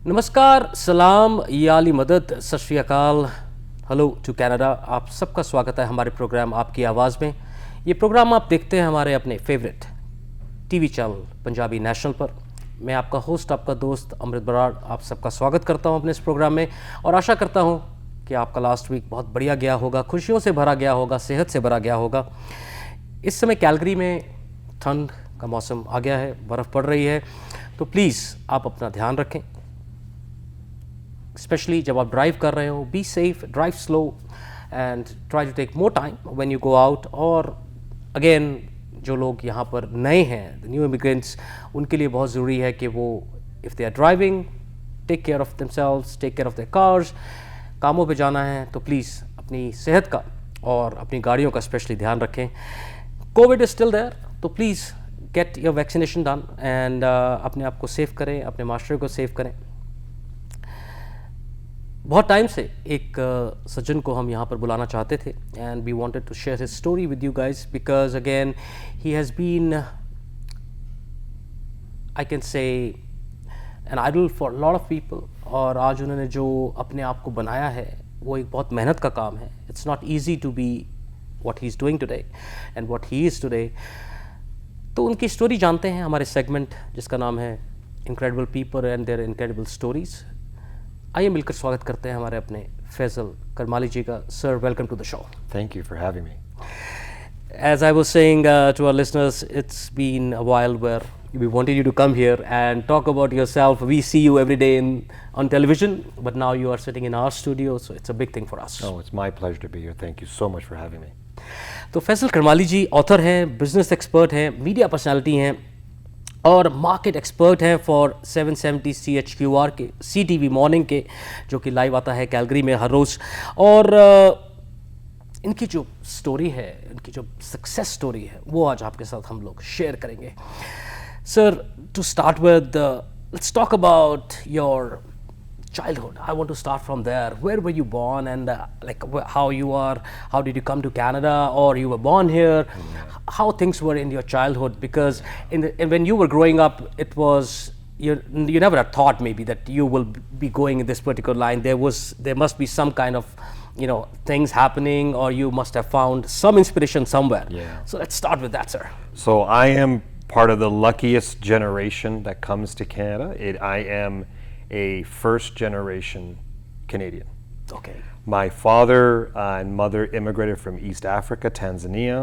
नमस्कार, सलाम, याली मदद, सत श्री अकाल, हेलो टू कनाडा। आप सबका स्वागत है हमारे प्रोग्राम आपकी आवाज़ में। ये प्रोग्राम आप देखते हैं हमारे अपने favourite TV channel Punjabi national पर। मैं आपका होस्ट, आपका दोस्त अमृत बराड़ आप सबका स्वागत करता हूं अपने इस प्रोग्राम में और आशा करता हूं कि आपका लास्ट वीक बहुत बढ़िया गया होगा, खुशियों से भरा गया होगा, सेहत से भरा गया होगा। इस समय कैलगरी में ठंड का मौसम आ गया है, बर्फ़ पड़ रही है, तो प्लीज़ आप अपना ध्यान रखें, स्पेशली जब आप ड्राइव कर रहे हो। Be safe, drive slow and try to take more time when you go out. और अगेन जो लोग यहाँ पर नए हैं, द न्यू इमिग्रेंट्स, उनके लिए बहुत ज़रूरी है कि वो if they are driving, take care of themselves, take care of their cars. कामों पे जाना है तो प्लीज़ अपनी सेहत का और अपनी गाड़ियों का स्पेशली ध्यान रखें। कोविड इज़ स्टिल देयर, तो please get your vaccination done and अपने आप को सेव करें, अपने मास्टर को सेव करें। बहुत टाइम से एक सज्जन को हम यहाँ पर बुलाना चाहते थे and we wanted to share his story with you guys because again he has been, I can say, an idol for lot of people. और आज उन्होंने जो अपने आप को बनाया है वो एक बहुत मेहनत का काम है। It's not easy to be what he is doing today and what he is today. तो उनकी स्टोरी जानते हैं हमारे सेगमेंट जिसका नाम है incredible people and their incredible stories. आइए मिलकर स्वागत करते हैं हमारे अपने फैसल करमाली जी का। Sir, welcome to the show. Thank you for having me. As I was saying to our listeners, it's been a while where we wanted you to come here and talk about yourself. We see you every day on television, but now you are sitting in our studio, so it's a big thing for us. Oh, it's my pleasure to be here. Thank you so much for having me. तो फैसल करमाली जी author हैं, business expert हैं, media personality हैं और market expert हैं for 770 CHQR के CTV morning के, जो कि लाइव आता है कैलगरी में हर रोज़। और इनकी जो स्टोरी है, इनकी जो सक्सेस स्टोरी है, वो आज आपके साथ हम लोग शेयर करेंगे। Sir, to start with, let's talk about your childhood. I want to start from there. Where were you born and like how did you come to Canada, or you were born here? How things were in your childhood? Because when you were growing up, it was you never had thought maybe that you will be going in this particular line. There must be some kind of things happening, or you must have found some inspiration somewhere. Yeah. So let's start with that, sir. So I am part of the luckiest generation that comes to Canada. I am a first generation Canadian. Okay. My father and mother immigrated from East Africa, Tanzania.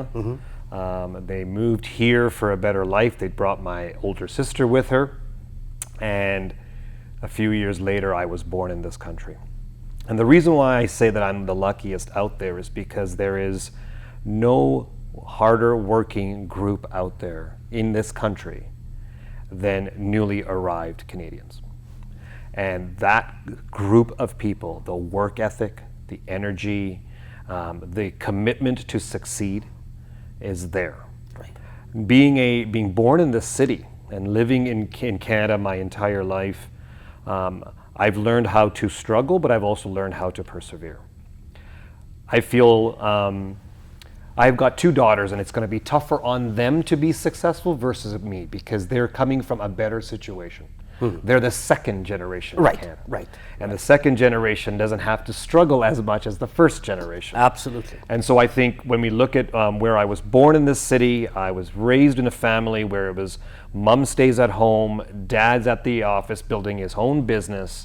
They moved here for a better life. They brought my older sister with her, and a few years later I was born in this country. And the reason why I say that I'm the luckiest out there is because there is no harder working group out there in this country than newly arrived Canadians. And that group of people, the work ethic, the energy, the commitment to succeed is there. Right. Being born in this city and living in Canada my entire life, I've learned how to struggle, but I've also learned how to persevere. I feel I've got two daughters, and it's going to be tougher on them to be successful versus me because they're coming from a better situation. They're the second generation of Canada. Right. And the second generation doesn't have to struggle as much as the first generation. Absolutely. And so I think when we look at where I was born in this city, I was raised in a family where it was mom stays at home, dad's at the office building his own business,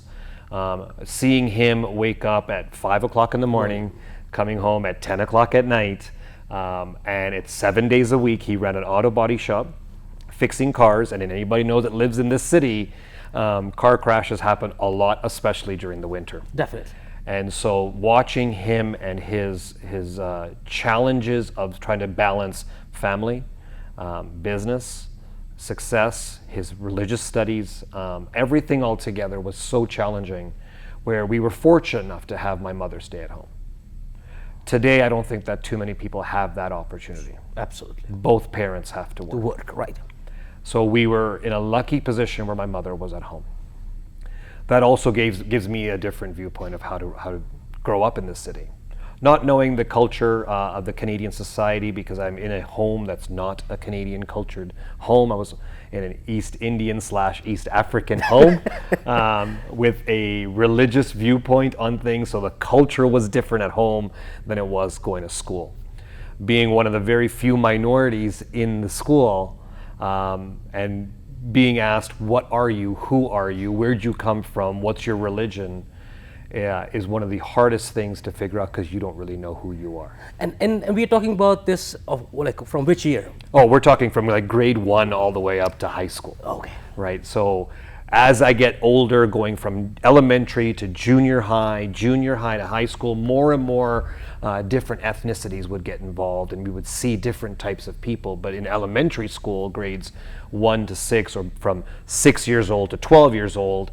seeing him wake up at 5 o'clock in the morning, coming home at 10 o'clock at night, and it's 7 days a week. He ran an auto body shop, fixing cars, and anybody knows that lives in this city, car crashes happen a lot, especially during the winter. Definitely. And so watching him and his challenges of trying to balance family, business, success, his religious studies, everything all together was so challenging, where we were fortunate enough to have my mother stay at home. Today, I don't think that too many people have that opportunity. Absolutely. Both parents have to work. To work, right. So we were in a lucky position where my mother was at home. That also gives me a different viewpoint of how to grow up in this city. not knowing the culture of the Canadian society, because I'm in a home that's not a Canadian cultured home. I was in an East Indian / East African home with a religious viewpoint on things, so the culture was different at home than it was going to school. Being one of the very few minorities in the school, and being asked, what are you, who are you, where'd you come from, what's your religion, is one of the hardest things to figure out, because you don't really know who you are. And we're talking about this of like from which year? Oh, we're talking from like grade 1 all the way up to high school. Okay. Right. So as I get older, going from elementary to junior high to high school, more and more different ethnicities would get involved, and we would see different types of people. But in elementary school, grades 1 to 6, or from 6 years old to 12 years old,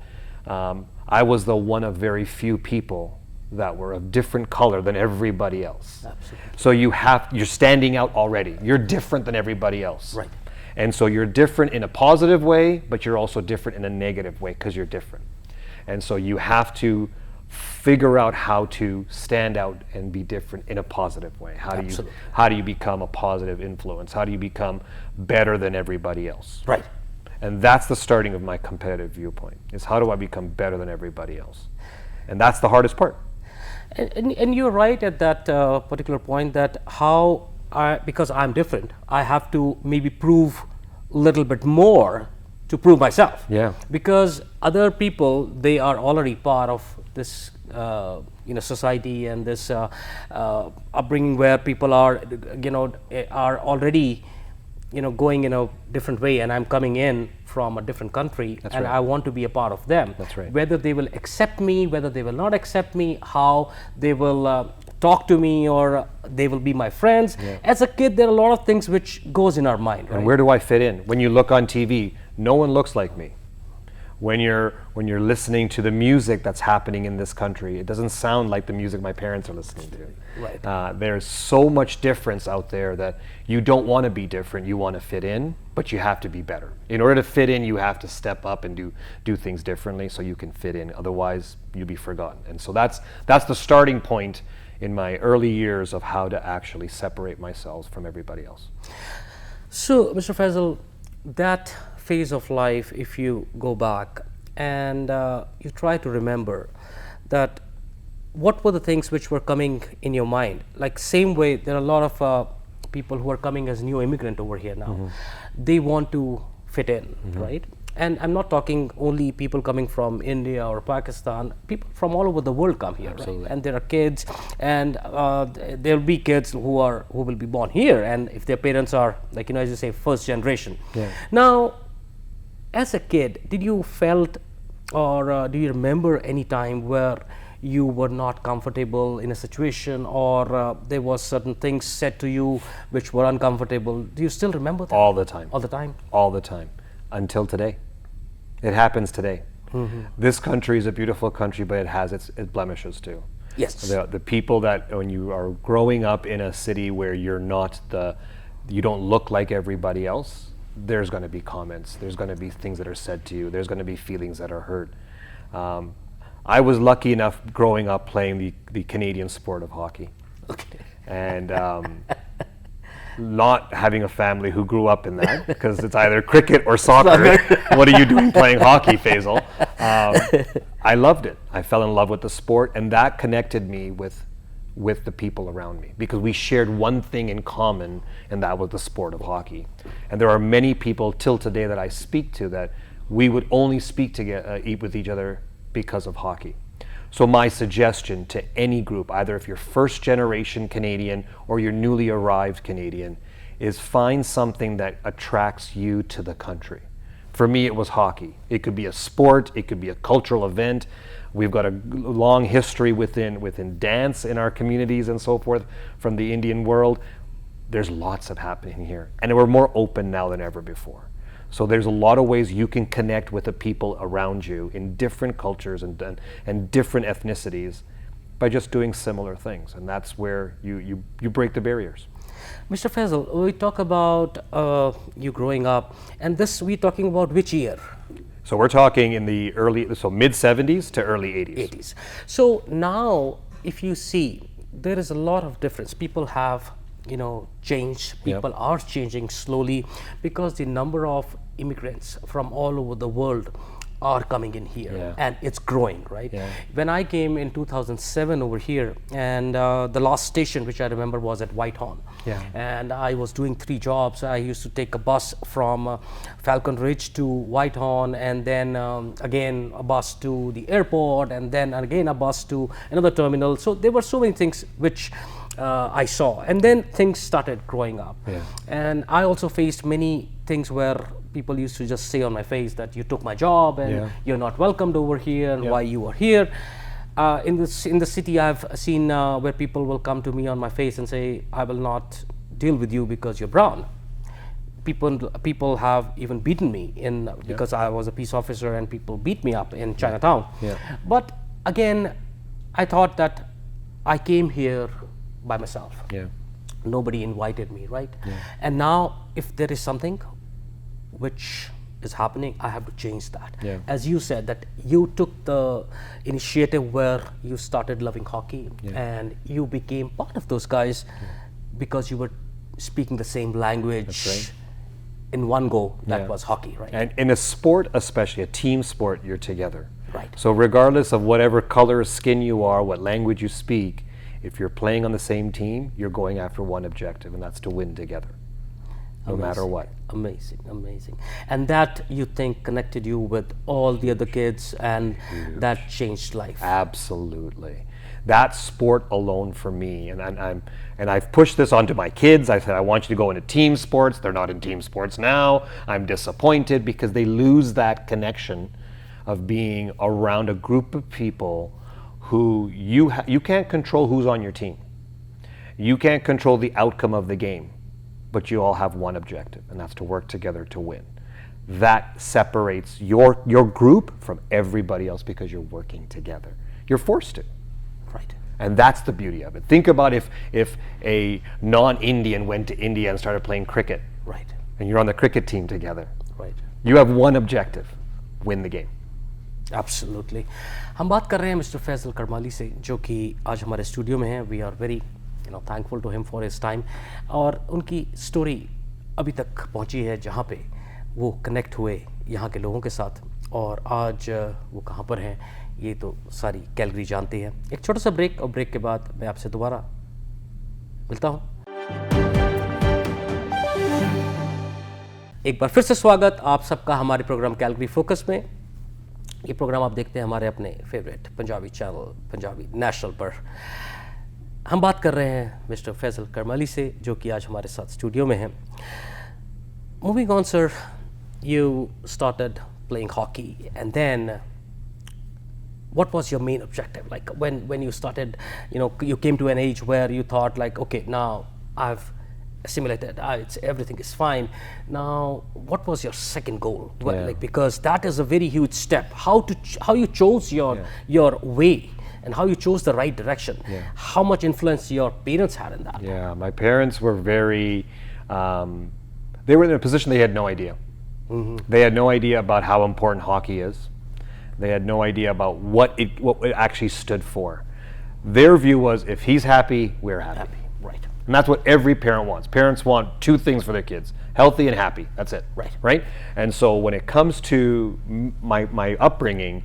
I was the one of very few people that were of different color than everybody else. Absolutely. So you're standing out already. You're different than everybody else. Right. And so you're different in a positive way, but you're also different in a negative way, because you're different. And so you have to figure out how to stand out and be different in a positive way. How do you become a positive influence? How do you become better than everybody else? Right. And that's the starting of my competitive viewpoint, is how do I become better than everybody else? And that's the hardest part. And you're right at that particular point, that because I'm different, I have to maybe prove a little bit more to prove myself. Yeah. Because other people, they are already part of this society and this upbringing where people are already going in a different way, and I'm coming in from a different country. That's and right. I want to be a part of them. That's right. Whether they will accept me, whether they will not accept me, how they will talk to me, or they will be my friends. Yeah. As a kid, there are a lot of things which goes in our mind. And where do I fit in? When you look on TV, no one looks like me. When you're listening to the music that's happening in this country, it doesn't sound like the music my parents are listening to. Right. There's so much difference out there that you don't want to be different. You want to fit in, but you have to be better. In order to fit in, you have to step up and do things differently so you can fit in. Otherwise, you'll be forgotten. And so that's the starting point in my early years of how to actually separate myself from everybody else. So, Mr. Faisal, that phase of life, if you go back and you try to remember that, what were the things which were coming in your mind? Like same way, there are a lot of people who are coming as new immigrant over here now. Mm-hmm. They want to fit in, mm-hmm. right? And I'm not talking only people coming from India or Pakistan, people from all over the world come here, right? And there are kids, and there'll be kids who will be born here, and if their parents are, like, as you say, first generation. Yeah. Now, as a kid, did you felt, or do you remember any time where you were not comfortable in a situation, or there was certain things said to you which were uncomfortable? Do you still remember that? All the time. All the time? All the time. Until today. It happens today. Mm-hmm. This country is a beautiful country, but it has its blemishes too. Yes. The people that, when you are growing up in a city where you don't look like everybody else, there's going to be comments, there's going to be things that are said to you, there's going to be feelings that are hurt. I was lucky enough growing up playing the Canadian sport of hockey. Okay. And not having a family who grew up in that, because it's either cricket or soccer. What are you doing playing hockey, Faisal? I loved it. I fell in love with the sport, and that connected me with the people around me, because we shared one thing in common, and that was the sport of hockey. And there are many people till today that I speak to that we would only speak to eat with each other because of hockey. So my suggestion to any group, either if you're first generation Canadian or you're newly arrived Canadian, is find something that attracts you to the country. For me, it was hockey. It could be a sport, it could be a cultural event. We've got a long history within dance in our communities and so forth from the Indian world. There's lots of happening here. And we're more open now than ever before. So there's a lot of ways you can connect with the people around you in different cultures and different ethnicities by just doing similar things. And that's where you break the barriers. Mr. Faisal, we talk about you growing up, and this we're talking about which year? So we're talking in mid 70s to early 80s. So now, if you see there is a lot of difference. People have, changed. People are changing slowly because the number of immigrants from all over the world are coming in here, and it's growing, right? When I came in 2007 over here, and the last station which I remember was at Whitehorn, and I was doing 3 jobs. I used to take a bus from Falcon Ridge to Whitehorn, and then again a bus to the airport, and then again a bus to another terminal. So there were so many things which I saw, and then things started growing up, and I also faced many things where people used to just say on my face that you took my job and you're not welcomed over here, and why you are here. In the city, I've seen where people will come to me on my face and say, I will not deal with you because you're brown. People have even beaten me because I was a peace officer, and people beat me up in Chinatown. But again, I thought that I came here by myself. Nobody invited me, right? And now if there is something which is happening, I have to change that. As you said, that you took the initiative where you started loving hockey, and you became part of those guys because you were speaking the same language in one go. That was hockey, right? And in a sport, especially a team sport, you're together. Right. So regardless of whatever color of skin you are, what language you speak, if you're playing on the same team, you're going after one objective, and that's to win together, no matter what. Amazing, amazing. And that, you think, connected you with all the other kids, and that changed life. Absolutely. That sport alone for me, and I've pushed this onto my kids. I said, I want you to go into team sports. They're not in team sports now. I'm disappointed because they lose that connection of being around a group of people who you can't control who's on your team. You can't control the outcome of the game, but you all have one objective, and that's to work together to win. That separates your group from everybody else because you're working together. You're forced to. Right. And that's the beauty of it. Think about if a non-Indian went to India and started playing cricket. Right. And you're on the cricket team together. Right. You have one objective, win the game. Absolutely. हम बात कर रहे हैं mister Faisal Karmali से, जो कि आज हमारे स्टूडियो में हैं. We are very thankful to him for his time. और उनकी स्टोरी अभी तक पहुंची है जहां पे वो कनेक्ट हुए यहाँ के लोगों के साथ, और आज वो कहाँ पर हैं ये तो सारी कैलगरी जानती है. एक छोटा सा ब्रेक, और ब्रेक के बाद मैं आपसे दोबारा मिलता हूँ. एक बार फिर से स्वागत आप सबका हमारे प्रोग्राम कैलगरी फोकस में. ये प्रोग्राम आप देखते हैं हमारे अपने favourite Punjabi channel Punjabi national पर. हम बात कर रहे हैं मिस्टर फैसल करमाली से, जो कि आज हमारे साथ स्टूडियो में हैं. Moving on sir, you started playing hockey, and then what was your main objective? Like when you started, you came to an age where you thought like, okay, now I've assimilated, everything is fine. Now, what was your second goal? Well, like, because that is a very huge step. How you chose your way, and how you chose the right direction. How much influence your parents had in that? Yeah, my parents were very, they were in a position they had no idea. They had no idea about how important hockey is. They had no idea about what it actually stood for. Their view was, if he's happy, we're happy. Right. And that's what every parent wants. Parents want two things for their kids: healthy and happy. That's it. Right. Right? And so when it comes to my upbringing,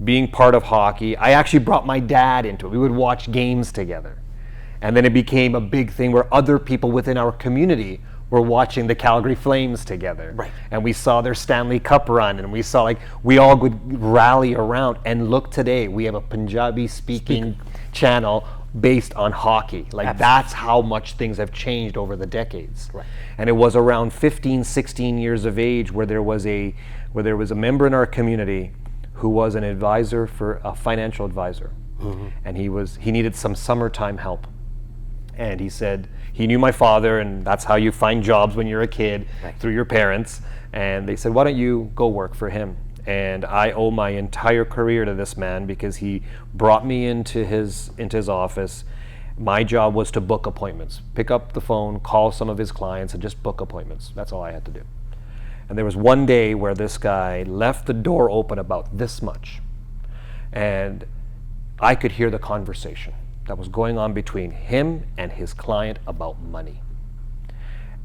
being part of hockey, I actually brought my dad into it. We would watch games together. And then it became a big thing where other people within our community were watching the Calgary Flames together. Right. And we saw their Stanley Cup run, and we saw, like, we all would rally around. And look, today we have a Punjabi speaking channel based on hockey. Like, Absolutely. That's how much things have changed over the decades. Right. And it was around 15, 16 years of age where there was a member in our community who was an advisor for a financial advisor. And he needed some summertime help. And he said he knew my father, and that's how you find jobs when you're a kid, Right. through your parents. And they said, why don't you go work for him? And I owe my entire career to this man, because he brought me into his office. My job was to book appointments, pick up the phone, call some of his clients, and just book appointments. That's all I had to do. And there was one day where this guy left the door open about this much, and I could hear the conversation. that was going on between him and his client about money.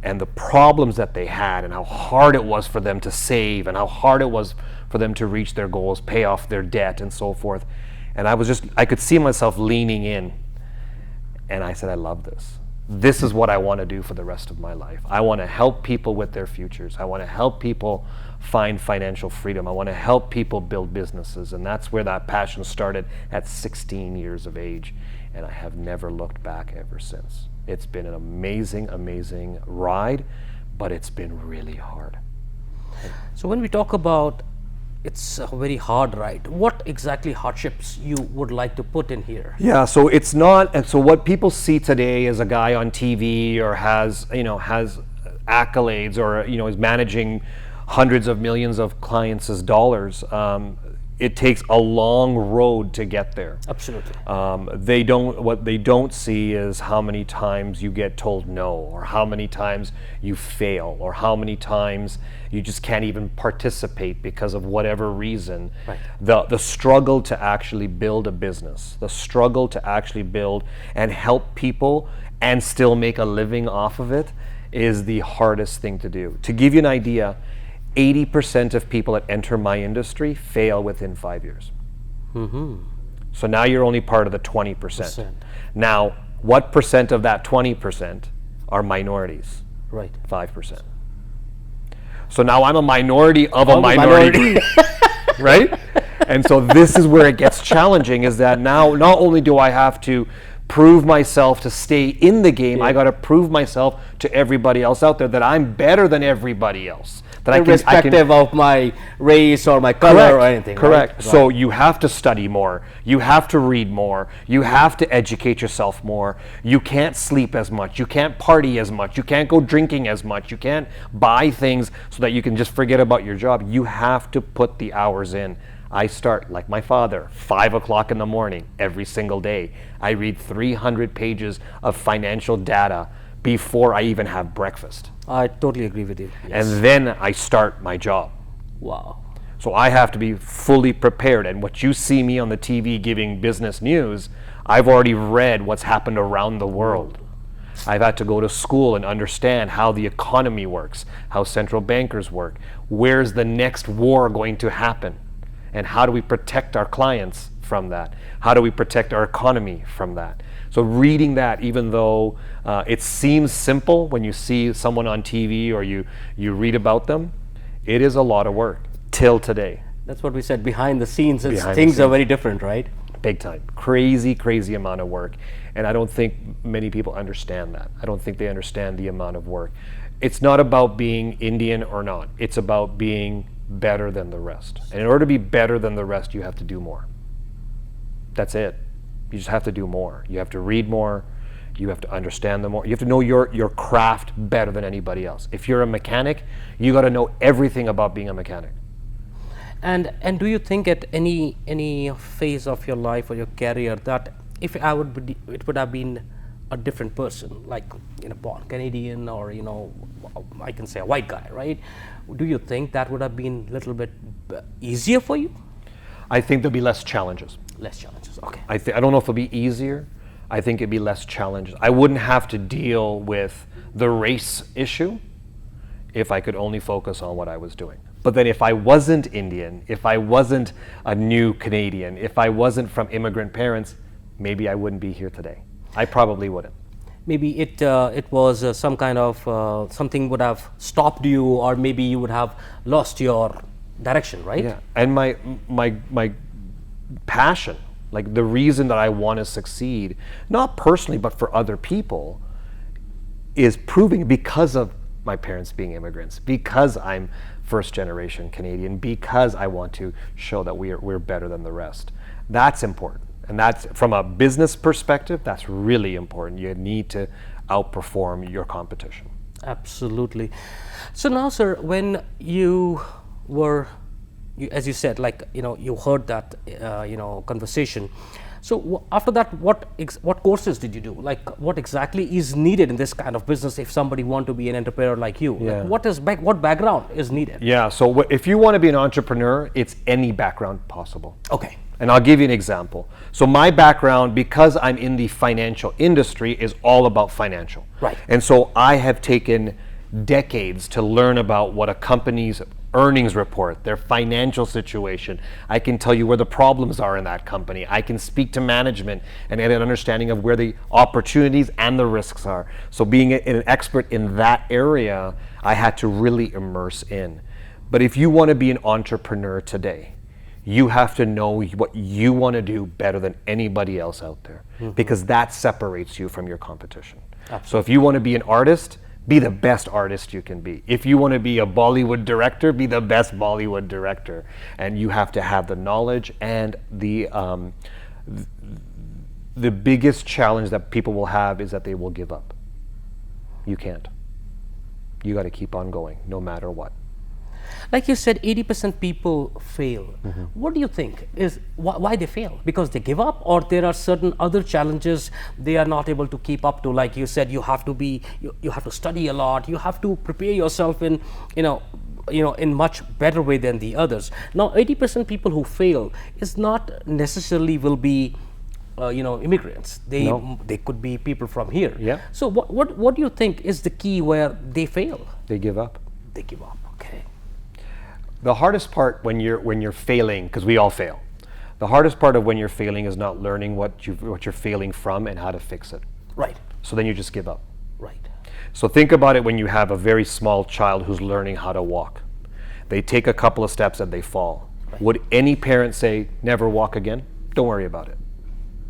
And the problems that they had, and how hard it was for them to save, and how hard it was for them to reach their goals, pay off their debt, and so forth. And I could see myself leaning in, and I said, I love this. This is what I want to do for the rest of my life. I want to help people with their futures. I want to help people find financial freedom. I want to help people build businesses. And that's where that passion started at 16 years of age. And I have never looked back ever since. It's been an amazing, amazing ride, but it's been really hard. So when we talk about it's a very hard ride, what exactly hardships you would like to put in here? Yeah, so it's not, and so what people see today as a guy on TV or has accolades or, is managing hundreds of millions of clients' dollars, it takes a long road to get there. Absolutely. What they don't see is how many times you get told no, or how many times you fail, or how many times you just can't even participate because of whatever reason. Right. The struggle to actually build a business, the struggle to actually build and help people and still make a living off of it is the hardest thing to do. To give you an idea, 80% of people that enter my industry fail within 5 years. Mm-hmm. So now you're only part of the 20%. Now, what percent of that 20% are minorities? Right. 5%. So now I'm a minority of a minority. Right? And so this is where it gets challenging, is that now not only do I have to prove myself to stay in the game, I got to prove myself to everybody else out there that I'm better than everybody else. That Irrespective of my race or my color or anything. Correct. Right? So you have to study more. You have to read more. You have to educate yourself more. You can't sleep as much. You can't party as much. You can't go drinking as much. You can't buy things so that you can just forget about your job. You have to put the hours in. I start, like my father, 5 o'clock in the morning every single day. I read 300 pages of financial data before I even have breakfast. I totally agree with you. Yes. And then I start my job. Wow. So I have to be fully prepared. And what you see me on the TV giving business news, I've already read what's happened around the world. I've had to go to school and understand how the economy works, how central bankers work, where's the next war going to happen, and how do we protect our clients from that? How do we protect our economy from that? So reading that, even though it seems simple when you see someone on TV or you read about them, it is a lot of work till today. That's what we said, behind the scenes, things are very different, right? Big time. Crazy, crazy amount of work. And I don't think many people understand that. I don't think they understand the amount of work. It's not about being Indian or not. It's about being better than the rest. And in order to be better than the rest, you have to do more. That's it. You just have to do more. You have to read more. You have to understand them more. You have to know your craft better than anybody else. If you're a mechanic, you got to know everything about being a mechanic. And do you think at any phase of your life or your career that if it would have been a different person, like born Canadian or I can say a white guy, right? Do you think that would have been a little bit easier for you? I think there'll be less challenges. Less challenges, okay. I don't know if it'll be easier. I think it'd be less challenges. I wouldn't have to deal with the race issue if I could only focus on what I was doing. But then if I wasn't Indian, if I wasn't a new Canadian, if I wasn't from immigrant parents, maybe I wouldn't be here today. I probably wouldn't. Maybe it was some kind of something would have stopped you, or maybe you would have lost your direction, right? Yeah, and my passion, like the reason that I want to succeed, not personally but for other people, is proving because of my parents being immigrants, because I'm first generation Canadian, because I want to show that we're better than the rest. That's important. And that's, from a business perspective, that's really important. You need to outperform your competition. Absolutely. So now, sir, when you were, as you said, you heard that, conversation. So after that, what courses did you do? Like, what exactly is needed in this kind of business if somebody want to be an entrepreneur like you? Yeah. Like, what background is needed? Yeah. So if you want to be an entrepreneur, it's any background possible. Okay. And I'll give you an example. So my background, because I'm in the financial industry, is all about financial. Right. And so I have taken decades to learn about what a company's earnings report, their financial situation. I can tell you where the problems are in that company. I can speak to management and get an understanding of where the opportunities and the risks are. So being an expert in that area, I had to really immerse in. But if you want to be an entrepreneur today, you have to know what you want to do better than anybody else out there, because that separates you from your competition. So if you want to be an artist, be the best artist you can be. If you want to be a Bollywood director, be the best Bollywood director. And you have to have the knowledge, and the biggest challenge that people will have is that they will give up. You can't. You got to keep on going, no matter what. Like you said, 80% people fail. What do you think is why they fail? Because they give up, or there are certain other challenges they are not able to keep up to? Like you said, you have to be, you have to study a lot. You have to prepare yourself in, in much better way than the others. Now, 80% people who fail is not necessarily will be, immigrants. They could be people from here. Yeah. So what do you think is the key where they fail? They give up. They give up. Okay. The hardest part when you're failing, because we all fail, the hardest part of when you're failing is not learning what you're failing from and how to fix it. Right. So then you just give up. Right. So think about it when you have a very small child who's learning how to walk. They take a couple of steps and they fall. Right. Would any parent say, never walk again? Don't worry about it.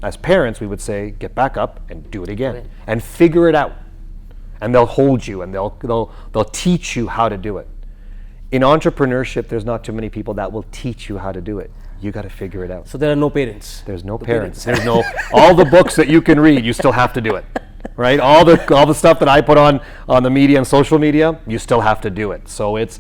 As parents, we would say, get back up and do it again. Right. And figure it out. And they'll hold you, and they'll teach you how to do it. In entrepreneurship, there's not too many people that will teach you how to do it. You got to figure it out. So there are no parents. There's no parents. There's no all the books that you can read. You still have to do it, right? All the stuff that I put on the media and social media, you still have to do it. So it's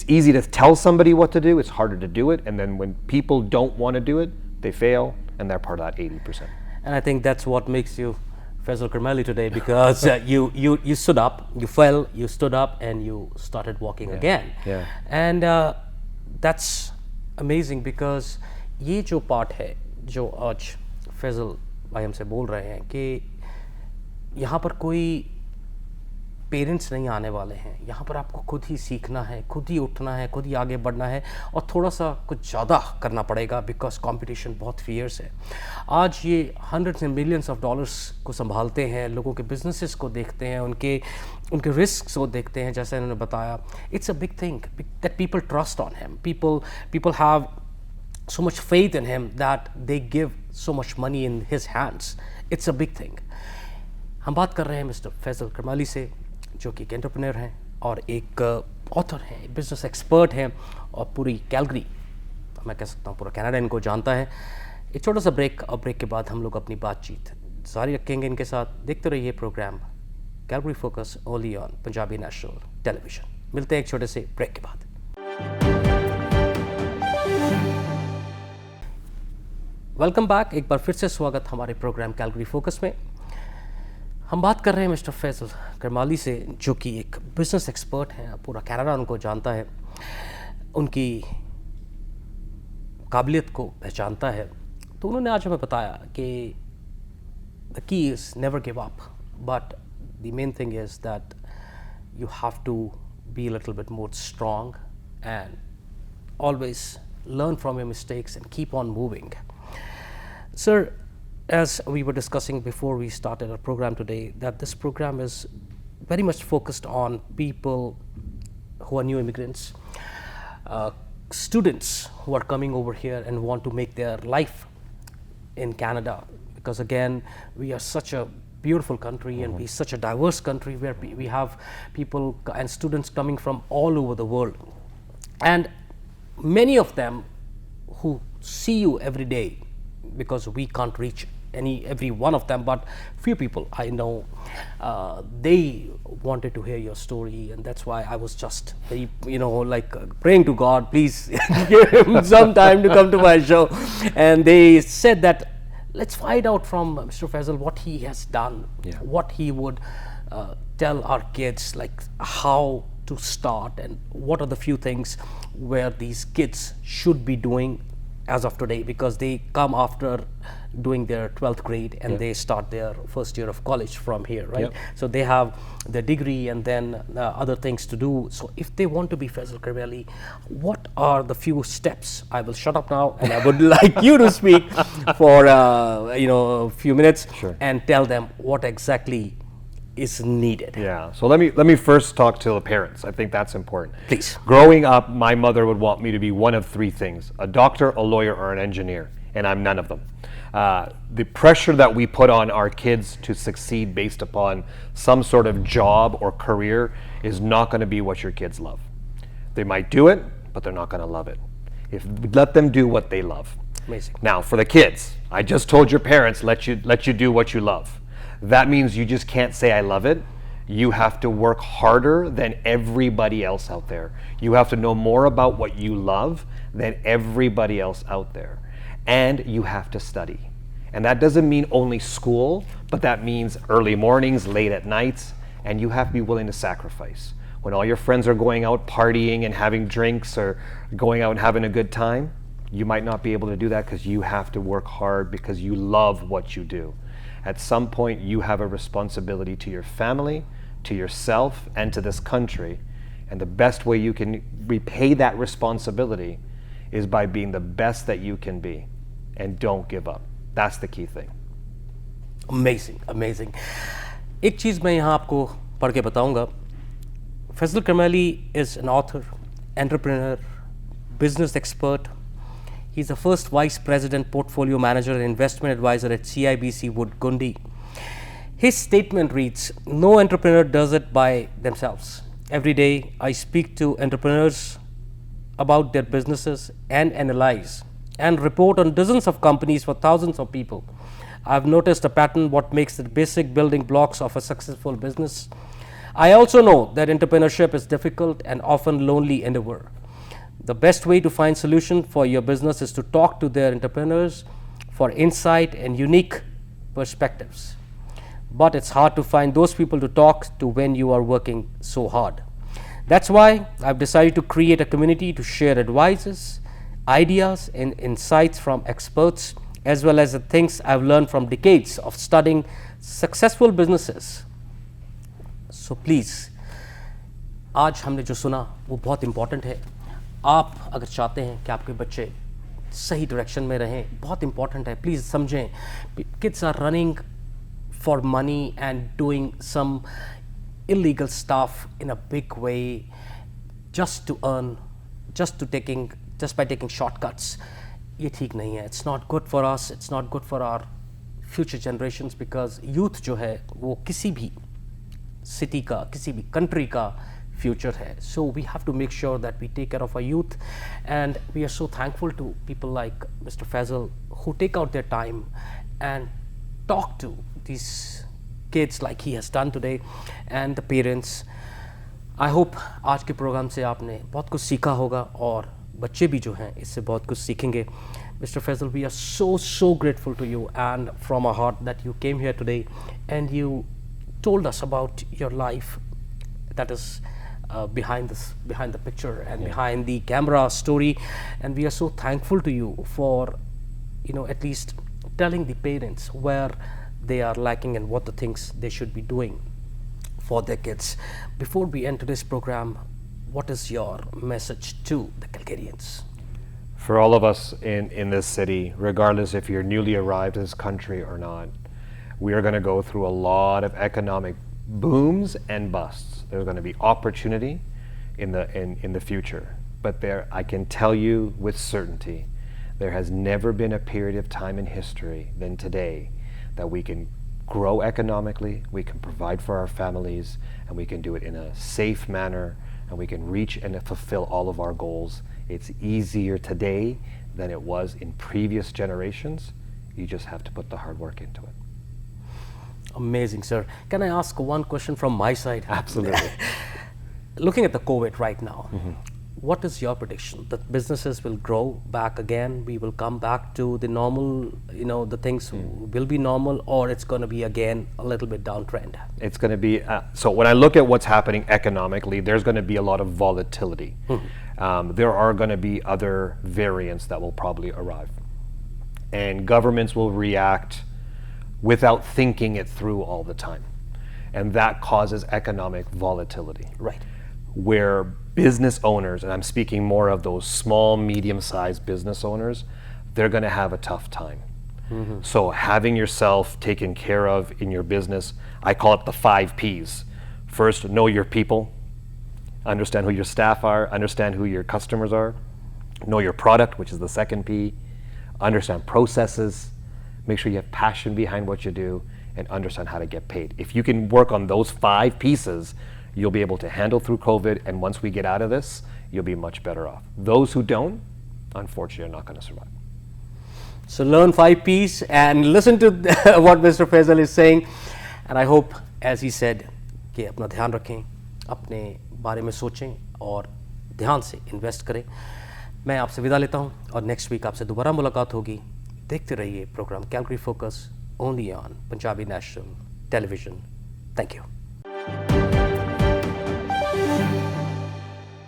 easy to tell somebody what to do. It's harder to do it. And then when people don't want to do it, they fail, and they're part of that 80%. And I think that's what makes you Faisal Karmali today, because you stood up, you fell, you stood up, and you started walking again. Yeah. And that's amazing, because ये जो part है जो आज फैजल भाई हमसे बोल रहे हैं कि यहाँ पर कोई पेरेंट्स नहीं आने वाले हैं, यहाँ पर आपको खुद ही सीखना है, खुद ही उठना है, खुद ही आगे बढ़ना है, और थोड़ा सा कुछ ज़्यादा करना पड़ेगा, बिकॉज कंपटीशन बहुत फियर्स है. आज ये hundreds and millions of dollars को संभालते हैं, लोगों के बिजनेसेस को देखते हैं, उनके रिस्क को देखते हैं. जैसे इन्होंने बताया, it's a big thing that people trust on him, people have so much faith in him that they give so much money in his hands. It's a big thing. हम बात कर रहे हैं मिस्टर फैजल करमाली से, जो कि एक एंटरप्रेन्योर हैं और एक ऑथर हैं, बिजनेस एक्सपर्ट हैं, और पूरी कैलगरी, मैं कह सकता हूँ पूरा कनाडा इनको जानता है. एक छोटा सा ब्रेक, और ब्रेक के बाद हम लोग अपनी बातचीत जारी रखेंगे इनके साथ. देखते रहिए programme Calgary focus only on Punjabi national television. मिलते हैं एक छोटे से ब्रेक के बाद. Welcome back. एक बार फिर से स्वागत हमारे प्रोग्राम कैलगरी फोकस में. हम बात कर रहे हैं मिस्टर फैजल करमाली से, जो कि एक बिजनेस एक्सपर्ट हैं, पूरा कनाडा उनको जानता है, उनकी काबिलियत को पहचानता है. तो उन्होंने आज हमें बताया कि the key is never give up, but the main thing is that you have to be a little bit more strong and always learn from your mistakes and keep on moving. Sir, as we were discussing before we started our program today, that this program is very much focused on people who are new immigrants, students who are coming over here and want to make their life in Canada, because again, we are such a beautiful country and we such a diverse country where we have people and students coming from all over the world, and many of them who see you every day, because we can't reach every one of them, but few people I know, they wanted to hear your story, and that's why I was just very, praying to God, please give him some time to come to my show. And they said that let's find out from Mr. Faisal what he has done, what he would tell our kids, like how to start and what are the few things where these kids should be doing as of today, because they come after doing their 12th grade and they start their first year of college from here, right? So they have the degree and then other things to do. So if they want to be Faisal Karmali, what are the few steps? I will shut up now and I would like you to speak for a few minutes and tell them what exactly is needed. Yeah, so let me first talk to the parents. I think that's important. Please. Growing up, my mother would want me to be one of three things: a doctor, a lawyer, or an engineer, and I'm none of them. The pressure that we put on our kids to succeed based upon some sort of job or career is not going to be what your kids love. They might do it, but they're not going to love it. Let them do what they love. Amazing. Now, for the kids, I just told your parents, let you do what you love. That means you just can't say I love it. You have to work harder than everybody else out there. You have to know more about what you love than everybody else out there. And you have to study. And that doesn't mean only school, but that means early mornings, late at nights, and you have to be willing to sacrifice. When all your friends are going out partying and having drinks or going out and having a good time, you might not be able to do that because you have to work hard because you love what you do. At some point, you have a responsibility to your family, to yourself, and to this country. And the best way you can repay that responsibility is by being the best that you can be. And don't give up. That's the key thing. Amazing, amazing. एक चीज़ मैं यहाँ आपको पढ़ के बताऊँगा. Faisal Karmali is an author, entrepreneur, business expert. He's the first Vice President, Portfolio Manager and Investment Advisor at CIBC Wood Gundy. His statement reads, "No entrepreneur does it by themselves. Every day I speak to entrepreneurs about their businesses and analyze and report on dozens of companies for thousands of people. I've noticed a pattern what makes the basic building blocks of a successful business. I also know that entrepreneurship is difficult and often lonely endeavor. The best way to find solution for your business is to talk to their entrepreneurs for insight and unique perspectives. But it's hard to find those people to talk to when you are working so hard. That's why I've decided to create a community to share advices, ideas and insights from experts, as well as the things I've learned from decades of studying successful businesses. So please, आज हमने जो सुना वो बहुत important है. आप अगर चाहते हैं कि आपके बच्चे सही डायरेक्शन में रहें, बहुत इंपॉर्टेंट है. प्लीज़ समझें, kids are running for money and doing some illegal stuff in a big way just to earn, just by taking shortcuts. ये ठीक नहीं है. It's not good for us. It's not good for our future generations because youth जो है वो किसी भी city का, किसी भी country का future है. So we have to make sure that we take care of our youth, and we are so thankful to people like Mr. Faisal who take out their time and talk to these kids like he has done today and the parents. I hope आज के programme से आपने बहुत कुछ सीखा होगा और बच्चे भी जो हैं इससे बहुत कुछ सीखेंगे. Mr. Faisal, we are so grateful to you and from our heart that you came here today and you told us about your life that is behind the picture and behind the camera story, and we are so thankful to you for at least telling the parents where they are lacking and what the things they should be doing for their kids. Before we end today's program, what is your message to the Calgarians? For all of us in this city, regardless if you're newly arrived in this country or not, we are going to go through a lot of economic booms and busts. There's going to be opportunity in the future, but I can tell you with certainty, there has never been a period of time in history than today that we can grow economically, we can provide for our families, and we can do it in a safe manner, and we can reach and fulfill all of our goals. It's easier today than it was in previous generations. You just have to put the hard work into it. Amazing, sir. Can I ask one question from my side? Absolutely. Looking at the COVID right now, what is your prediction? That businesses will grow back again? We will come back to the normal, the things will be normal, or it's going to be again a little bit downtrend? It's going to be, so when I look at what's happening economically, there's going to be a lot of volatility. there are going to be other variants that will probably arrive. And governments will react without thinking it through all the time. And that causes economic volatility. Right. Where business owners, and I'm speaking more of those small, medium-sized business owners, they're going to have a tough time. So having yourself taken care of in your business, I call it the 5 Ps. First, know your people, understand who your staff are, understand who your customers are, know your product, which is the second P, understand processes, make sure you have passion behind what you do, and understand how to get paid. If you can work on those 5 pieces, you'll be able to handle through COVID, and once we get out of this, you'll be much better off. Those who don't, unfortunately, are not going to survive. So learn 5 Ps and listen to what Mr. Faisal is saying. And I hope, as he said, कि अपना ध्यान रखें, अपने बारे में सोचें और ध्यान से इन्वेस्ट करें. मैं आपसे विदा लेता हूं और नेक्स्ट वीक आपसे दोबारा मुलाकात होगी. देखते रहिए programme Calgary focus only on Punjabi national television. Thank you.